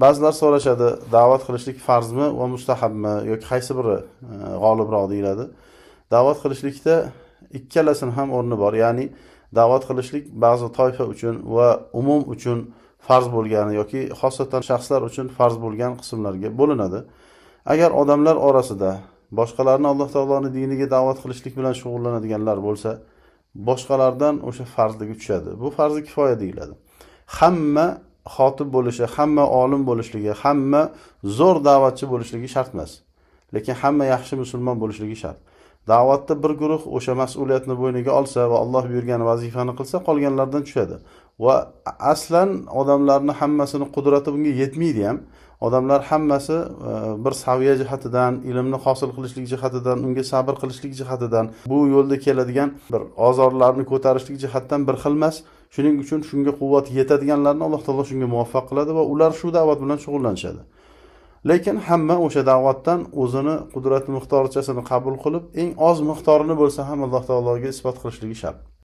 Ba'zilar so'rashadi, da'vat qilishlik farzmi va mustahabmi yoki qaysi biri g'olibroq deyiladi. Da'vat qilishlikda ikkalasini ham o'rni bor. Ya'ni da'vat qilishlik ba'zi toifa uchun va umum uchun farz bo'lgani yoki xosatan shaxslar uchun farz bo'lgan qismlarga bo'linadi. Agar odamlar orasida boshqalarni Alloh taoloning diniga da'vat qilishlik bilan shug'ullanadiganlar bo'lsa, boshqalardan o'sha farzligi tushadi. Bu farzi kifoya deyiladi. Hamma xotib bo'lishi, hamma olim bo'lishligi, hamma zo'r da'vatchi bo'lishligi shart emas. Lekin hamma yaxshi musulmon bo'lishligi shart. Da'vatda bir guruh o'sha mas'uliyatni bo'yniga olsa va Alloh buyurgan vazifani qilsa, qolganlardan tushadi. Va aslan odamlarning hammasini qudrati bunga yetmaydi ham. Odamlar hammasi bir saviya jihatidan, ilmni hosil qilishlik jihatidan, unga sabr qilishlik jihatidan, bu yo'lda keladigan bir ozorlarni ko'tarishlik jihatdan bir xil emas. Shuning uchun shunga quvvat yetadiganlarni Alloh taolo shunga muvaffaq qiladi va ular shu da'vat bilan shug'ullanishadi. Lekin hamma o'sha da'vatdan o'zini qudrati miqdorichasini qabul qilib, eng oz miqdorini bo'lsa ham Alloh taologa isbot qilishligi shart.